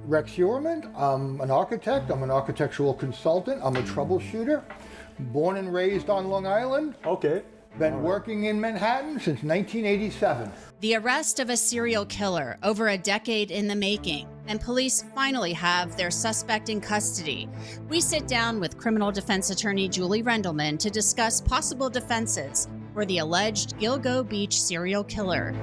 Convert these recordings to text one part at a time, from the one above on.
Rex Heuermann. I'm an architect. I'm an architectural consultant. I'm a troubleshooter. Born and raised on Long Island. Okay. Been working in Manhattan since 1987. The arrest of a serial killer over a decade in the making, and police finally have their suspect in custody. We sit down with criminal defense attorney Julie Rendelman to discuss possible defenses for the alleged Gilgo Beach serial killer.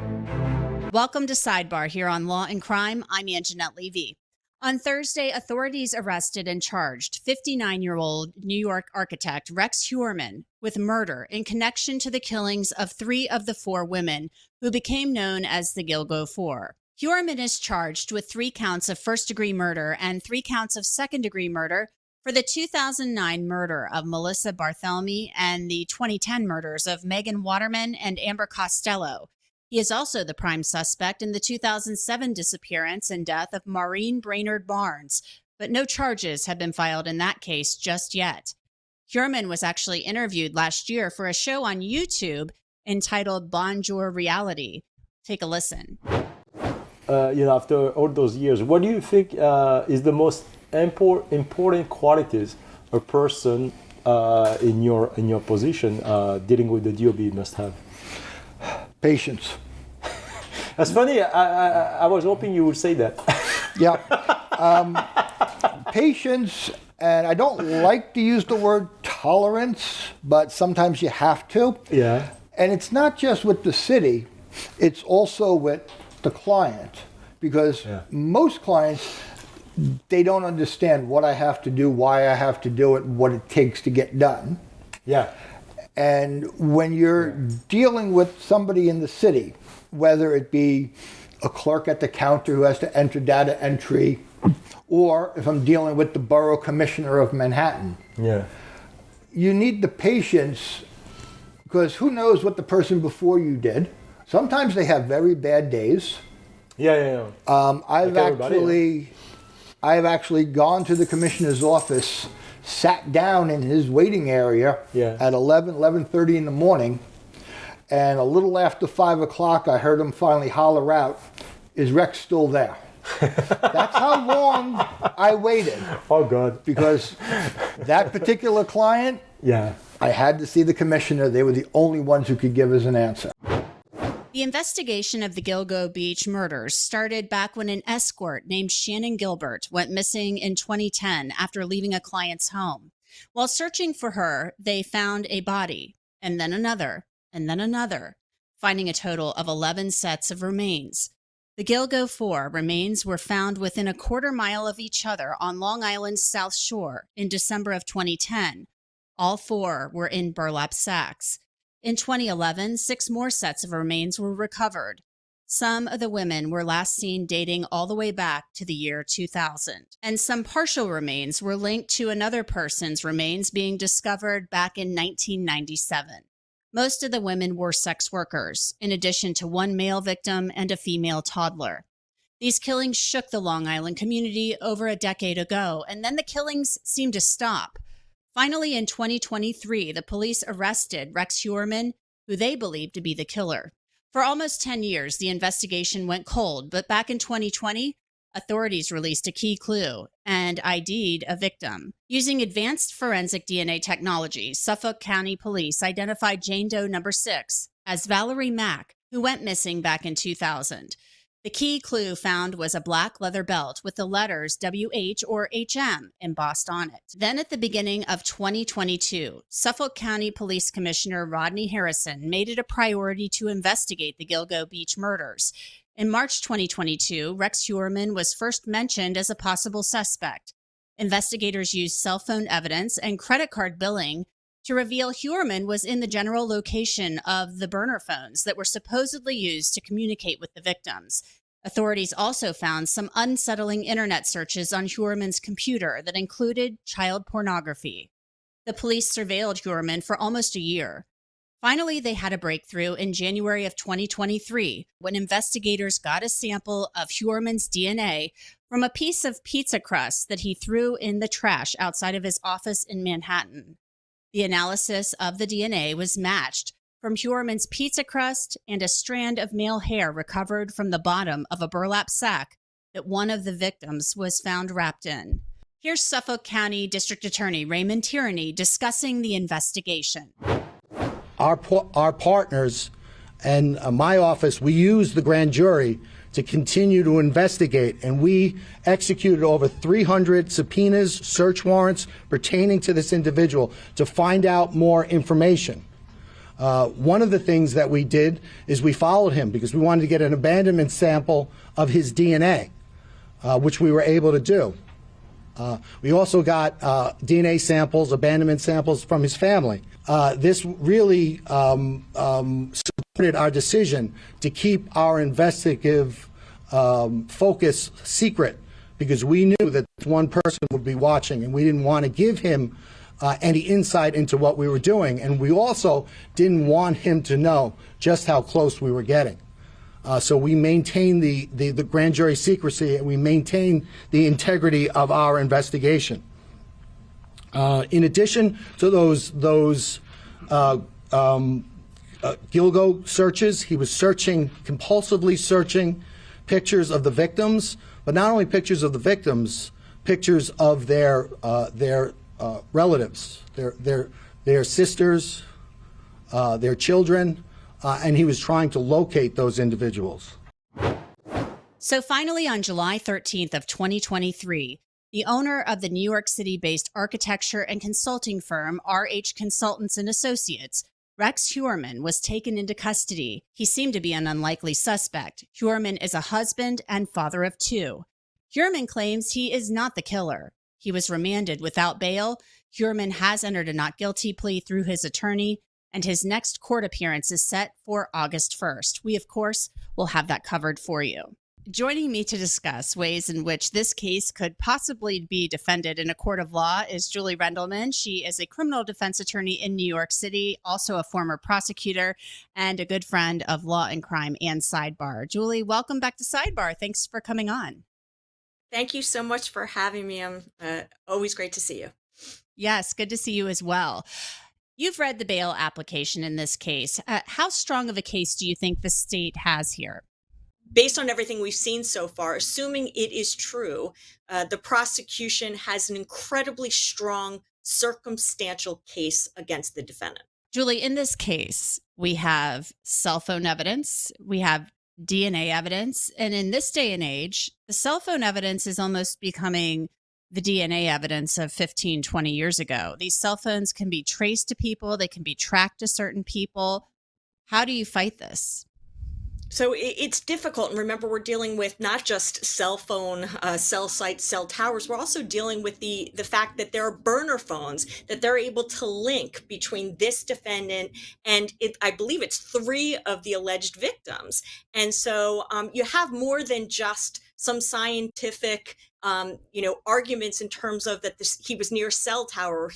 Welcome to Sidebar here on Law and Crime. I'm Angenette Levy. On Thursday, authorities arrested and charged 59-year-old New York architect Rex Heuermann with murder in connection to the killings of 3 of the 4 women who became known as the Gilgo Four. Heuermann is charged with 3 counts of first-degree murder and 3 counts of second-degree murder for the 2009 murder of Melissa Barthelemy and the 2010 murders of Megan Waterman and Amber Costello. He is also the prime suspect in the 2007 disappearance and death of Maureen Brainerd Barnes, but no charges have been filed in that case just yet. Heuermann was actually interviewed last year for a show on YouTube entitled Bonjour Reality. Take a listen. After all those years, what do you think is the most important qualities a person in your position dealing with the DOB must have? Patience. That's funny. I was hoping you would say that. Yeah. Patience, and I don't like to use the word tolerance, but sometimes you have to. Yeah. And it's not just with the city, it's also with the client. Because most clients, they don't understand what I have to do, why I have to do it, what it takes to get done. Yeah. And when you're dealing with somebody in the city, whether it be a clerk at the counter who has to enter data entry, or if I'm dealing with the borough commissioner of Manhattan, you need the patience, because who knows what the person before you did. Sometimes they have very bad days. I've actually gone to the commissioner's office, sat down in his waiting area at 11:30 in the morning, and a little after 5 o'clock, I heard him finally holler out, "Is Rex still there?" That's how long I waited. Oh, God. Because that particular client, I had to see the commissioner. They were the only ones who could give us an answer. The investigation of the Gilgo Beach murders started back when an escort named Shannon Gilbert went missing in 2010 after leaving a client's home. While searching for her, they found a body, and then another, and then another, finding a total of 11 sets of remains. The Gilgo Four remains were found within a quarter mile of each other on Long Island's South Shore in December of 2010. All 4 were in burlap sacks. In 2011, 6 more sets of remains were recovered. Some of the women were last seen dating all the way back to the year 2000, and some partial remains were linked to another person's remains being discovered back in 1997. Most of the women were sex workers, in addition to 1 male victim and a female toddler. These killings shook the Long Island community over a decade ago, and then the killings seemed to stop. Finally, in 2023, the police arrested Rex Heuermann, who they believed to be the killer. For almost 10 years, the investigation went cold, but back in 2020, authorities released a key clue and ID'd a victim. Using advanced forensic DNA technology, Suffolk County Police identified Jane Doe number 6 as Valerie Mack, who went missing back in 2000. The key clue found was a black leather belt with the letters WH or HM embossed on it. Then at the beginning of 2022, Suffolk County Police Commissioner Rodney Harrison made it a priority to investigate the Gilgo Beach murders. In March 2022, Rex Heuermann was first mentioned as a possible suspect. Investigators used cell phone evidence and credit card billing to reveal Heuermann was in the general location of the burner phones that were supposedly used to communicate with the victims. Authorities also found some unsettling internet searches on Heuermann's computer that included child pornography. The police surveilled Heuermann for almost a year. Finally, they had a breakthrough in January of 2023 when investigators got a sample of Heuermann's DNA from a piece of pizza crust that he threw in the trash outside of his office in Manhattan. The analysis of the DNA was matched from Heuermann's pizza crust and a strand of male hair recovered from the bottom of a burlap sack that one of the victims was found wrapped in. Here's Suffolk County District Attorney Raymond Tierney discussing the investigation. Our partners and my office, we use the grand jury to continue to investigate, and we executed over 300 subpoenas, search warrants pertaining to this individual to find out more information. One of the things that we did is we followed him because we wanted to get an abandonment sample of his DNA, which we were able to do. We also got DNA samples, abandonment samples from his family. This really supported our decision to keep our investigative focus secret because we knew that one person would be watching and we didn't want to give him any insight into what we were doing. And we also didn't want him to know just how close we were getting. So we maintained the grand jury secrecy and we maintained the integrity of our investigation. In addition to those Gilgo searches, he was compulsively searching pictures of the victims, but not only pictures of the victims, pictures of their relatives, their sisters, their children, and he was trying to locate those individuals. So finally, on July 13th of 2023, the owner of the New York City-based architecture and consulting firm RH Consultants and Associates, Rex Heuermann, was taken into custody. He seemed to be an unlikely suspect. Heuermann is a husband and father of two. Heuermann claims he is not the killer. He was remanded without bail. Heuermann has entered a not guilty plea through his attorney, and his next court appearance is set for August 1st. We, of course, will have that covered for you. Joining me to discuss ways in which this case could possibly be defended in a court of law is Julie Rendelman. She is a criminal defense attorney in New York City, also a former prosecutor, and a good friend of Law&Crime and Sidebar. Julie, welcome back to Sidebar. Thanks for coming on. Thank you so much for having me. I'm always great to see you. Yes, good to see you as well. You've read the bail application in this case. How strong of a case do you think the state has here? Based on everything we've seen so far, assuming it is true, the prosecution has an incredibly strong circumstantial case against the defendant. Julie, in this case, we have cell phone evidence, we have DNA evidence, and in this day and age, the cell phone evidence is almost becoming the DNA evidence of 15, 20 years ago. These cell phones can be traced to people, they can be tracked to certain people. How do you fight this? So it's difficult. And remember, we're dealing with not just cell phone, cell sites, cell towers. We're also dealing with the fact that there are burner phones, that they're able to link between this defendant and I believe it's 3 of the alleged victims. And so you have more than just some scientific arguments in terms of that he was near a cell tower,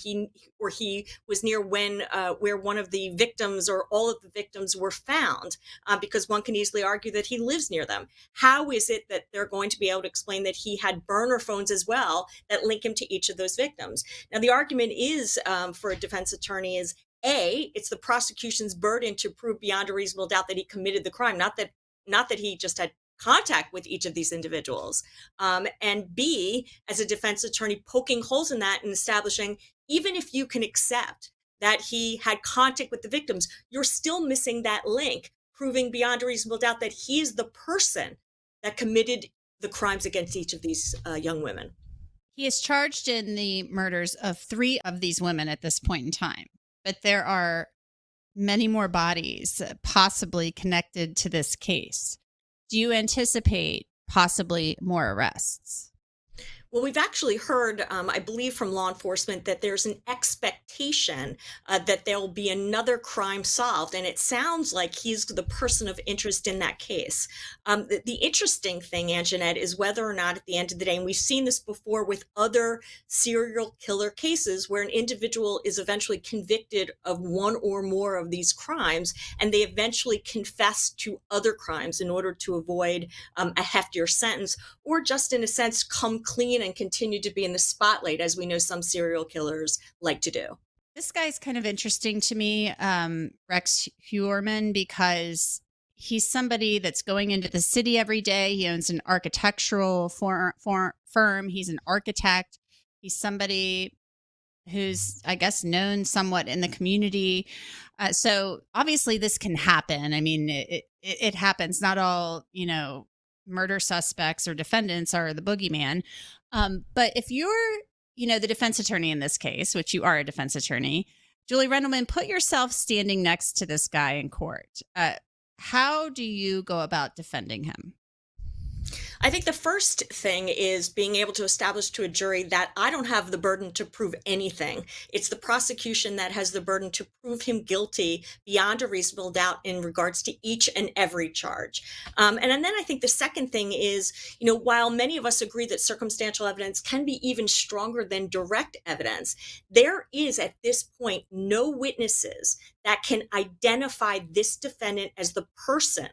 or he was near where one of the victims or all of the victims were found, because one can easily argue that he lives near them. How is it that they're going to be able to explain that he had burner phones as well that link him to each of those victims? Now, the argument is for a defense attorney is it's the prosecution's burden to prove beyond a reasonable doubt that he committed the crime, not that he just had contact with each of these individuals, and B, as a defense attorney, poking holes in that and establishing, even if you can accept that he had contact with the victims, you're still missing that link, proving beyond a reasonable doubt that he is the person that committed the crimes against each of these young women. He is charged in the murders of 3 of these women at this point in time, but there are many more bodies possibly connected to this case. Do you anticipate possibly more arrests? Well, we've actually heard, I believe from law enforcement, that there's an expectation that there will be another crime solved. And it sounds like he's the person of interest in that case. The interesting thing, Angenette, is whether or not at the end of the day, and we've seen this before with other serial killer cases where an individual is eventually convicted of one or more of these crimes, and they eventually confess to other crimes in order to avoid a heftier sentence, or just in a sense come clean and continue to be in the spotlight, as we know some serial killers like to do. This guy's kind of interesting to me, Rex Heuermann, because he's somebody that's going into the city every day. He owns an architectural firm. He's an architect. He's somebody who's, I guess, known somewhat in the community. So obviously this can happen. I mean, it happens. Not all, murder suspects or defendants are the boogeyman. But if you're, the defense attorney in this case, which you are a defense attorney, Julie Rendelman, put yourself standing next to this guy in court. How do you go about defending him? I think the first thing is being able to establish to a jury that I don't have the burden to prove anything. It's the prosecution that has the burden to prove him guilty beyond a reasonable doubt in regards to each and every charge. And then I think the second thing is, while many of us agree that circumstantial evidence can be even stronger than direct evidence, there is at this point no witnesses that can identify this defendant as the person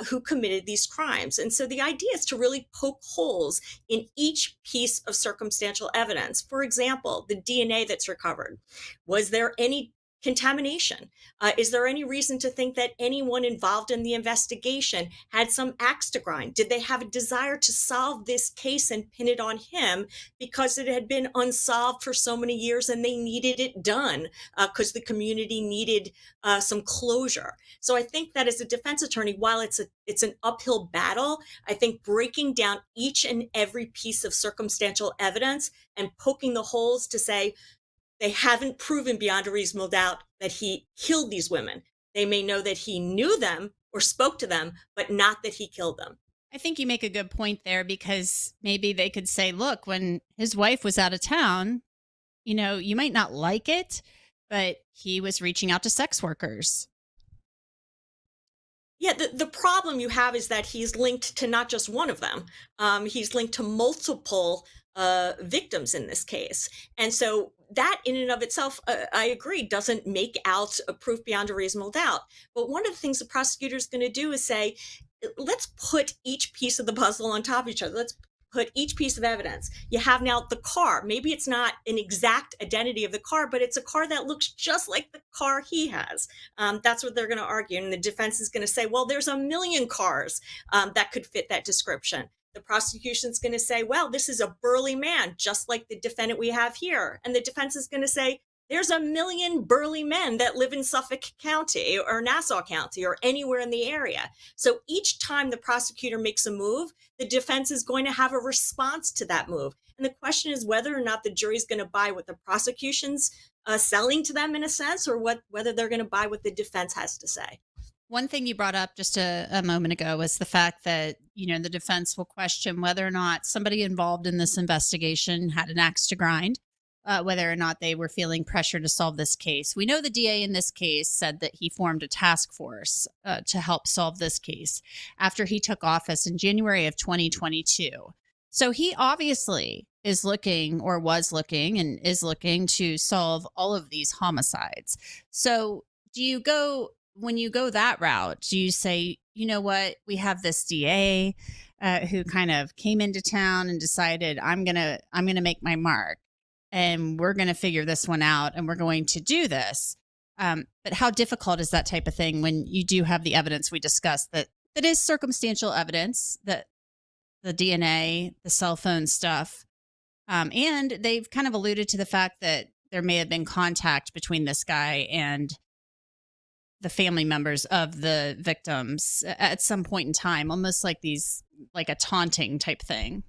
who committed these crimes. And so the idea is to really poke holes in each piece of circumstantial evidence. For example, the DNA that's recovered. Was there any contamination? Is there any reason to think that anyone involved in the investigation had some axe to grind? Did they have a desire to solve this case and pin it on him because it had been unsolved for so many years and they needed it done because the community needed some closure? So I think that as a defense attorney, while it's an uphill battle, I think breaking down each and every piece of circumstantial evidence and poking the holes to say, they haven't proven beyond a reasonable doubt that he killed these women. They may know that he knew them or spoke to them, but not that he killed them. I think you make a good point there, because maybe they could say, look, when his wife was out of town, you might not like it, but he was reaching out to sex workers. Yeah, the problem you have is that he's linked to not just one of them. He's linked to multiple victims in this case. And so that in and of itself, I agree, doesn't make out a proof beyond a reasonable doubt. But one of the things the prosecutor is going to do is say, let's put each piece of the puzzle on top of each other. Let's put each piece of evidence. You have now the car. Maybe it's not an exact identity of the car, but it's a car that looks just like the car he has. That's what they're going to argue. And the defense is going to say, well, there's a million cars that could fit that description. The prosecution's going to say, well, this is a burly man, just like the defendant we have here. And the defense is going to say, there's a million burly men that live in Suffolk County or Nassau County or anywhere in the area. So each time the prosecutor makes a move, the defense is going to have a response to that move. And the question is whether or not the jury's going to buy what the prosecution's selling to them in a sense, or whether they're going to buy what the defense has to say. One thing you brought up just a moment ago was the fact that, the defense will question whether or not somebody involved in this investigation had an axe to grind, whether or not they were feeling pressure to solve this case. We know the DA in this case said that he formed a task force to help solve this case after he took office in January of 2022. So he obviously is looking, or was looking, and is looking to solve all of these homicides. So when you go that route, do you say, you know what, we have this DA who kind of came into town and decided, I'm gonna make my mark, and we're gonna figure this one out, and we're going to do this. But how difficult is that type of thing when you do have the evidence we discussed that is circumstantial evidence, that the DNA, the cell phone stuff, and they've kind of alluded to the fact that there may have been contact between this guy and the family members of the victims at some point in time, almost like a taunting type thing.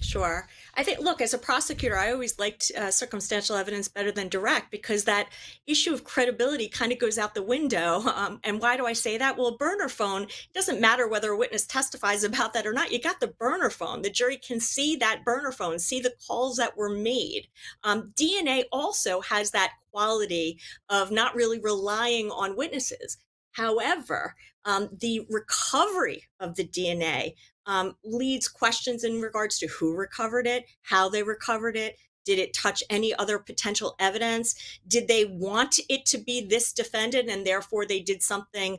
Sure. I think, look, as a prosecutor, I always liked circumstantial evidence better than direct, because that issue of credibility kind of goes out the window. And why do I say that? Well, a burner phone, it doesn't matter whether a witness testifies about that or not. You got the burner phone. The jury can see that burner phone, see the calls that were made. DNA also has that quality of not really relying on witnesses. However, the recovery of the DNA leads questions in regards to who recovered it, how they recovered it. Did it touch any other potential evidence? Did they want it to be this defendant and therefore they did something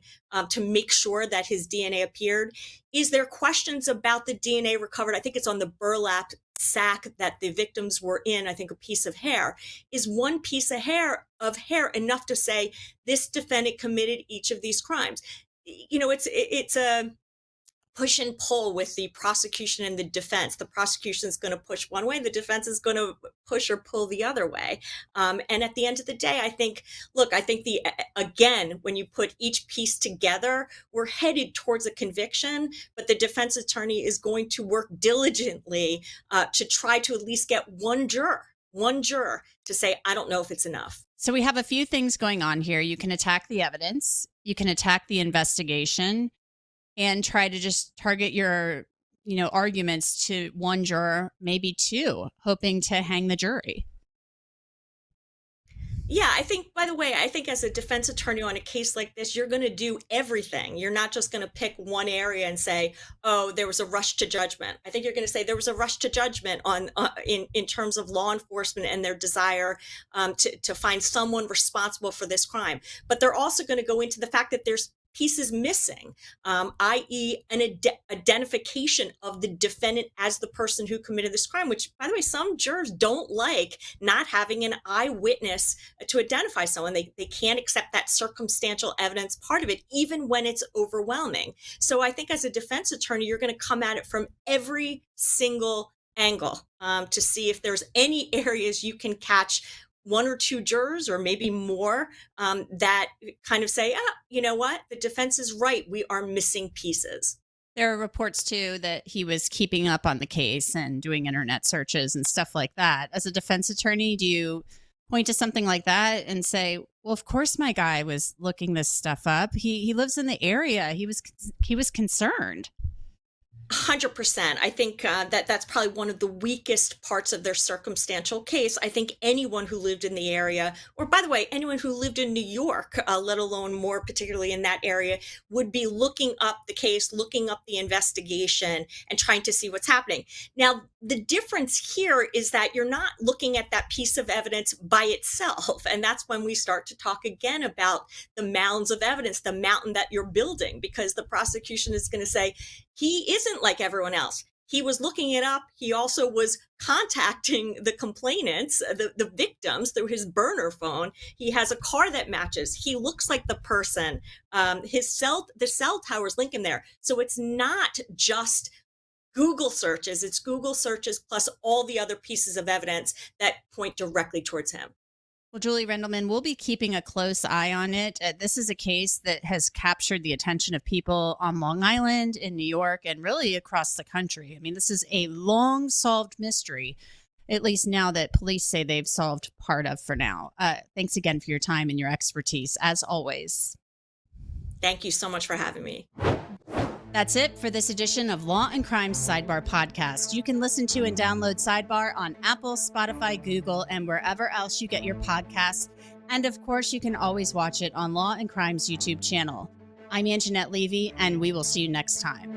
to make sure that his DNA appeared? Is there questions about the DNA recovered? I think it's on the burlap sack that the victims were in, I think a piece of hair. Is one piece of hair enough to say this defendant committed each of these crimes? it's a push and pull with the prosecution and the defense. The prosecution is going to push one way, the defense is going to push or pull the other way. And at the end of the day, I think again, when you put each piece together, we're headed towards a conviction, but the defense attorney is going to work diligently to try to at least get one juror to say, I don't know if it's enough. So we have a few things going on here. You can attack the evidence, you can attack the investigation, and try to just target your, arguments to one juror, maybe two, hoping to hang the jury. Yeah, I think as a defense attorney on a case like this, you're going to do everything. You're not just going to pick one area and say, oh, there was a rush to judgment. I think you're going to say there was a rush to judgment in terms of law enforcement and their desire to find someone responsible for this crime. But they're also going to go into the fact that there's pieces missing, i.e. an identification of the defendant as the person who committed this crime, which, by the way, some jurors don't like not having an eyewitness to identify someone. They can't accept that circumstantial evidence part of it, even when it's overwhelming. So I think as a defense attorney, you're going to come at it from every single angle to see if there's any areas you can catch one or two jurors or maybe more that kind of say, you know what, the defense is right. We are missing pieces. There are reports, too, that he was keeping up on the case and doing internet searches and stuff like that. As a defense attorney, do you point to something like that and say, well, of course my guy was looking this stuff up. He lives in the area. He was concerned. 100%. I think that's probably one of the weakest parts of their circumstantial case. I think anyone who lived in the area, or by the way, anyone who lived in New York, let alone more particularly in that area, would be looking up the case, looking up the investigation, and trying to see what's happening. Now, the difference here is that you're not looking at that piece of evidence by itself. And that's when we start to talk again about the mounds of evidence, the mountain that you're building, because the prosecution is going to say, he isn't like everyone else. He was looking it up. He also was contacting the complainants, the victims, through his burner phone. He has a car that matches. He looks like the person. The cell towers link him there. So it's not just Google searches. It's Google searches plus all the other pieces of evidence that point directly towards him. Well, Julie Rendelman, we'll be keeping a close eye on it. This is a case that has captured the attention of people on Long Island, in New York, and really across the country. I mean, this is a long solved mystery, at least now that police say they've solved part of for now. Thanks again for your time and your expertise, as always. Thank you so much for having me. That's it for this edition of Law and Crime's Sidebar podcast. You can listen to and download Sidebar on Apple, Spotify, Google, and wherever else you get your podcasts. And of course, you can always watch it on Law and Crime's YouTube channel. I'm Angenette Levy, and we will see you next time.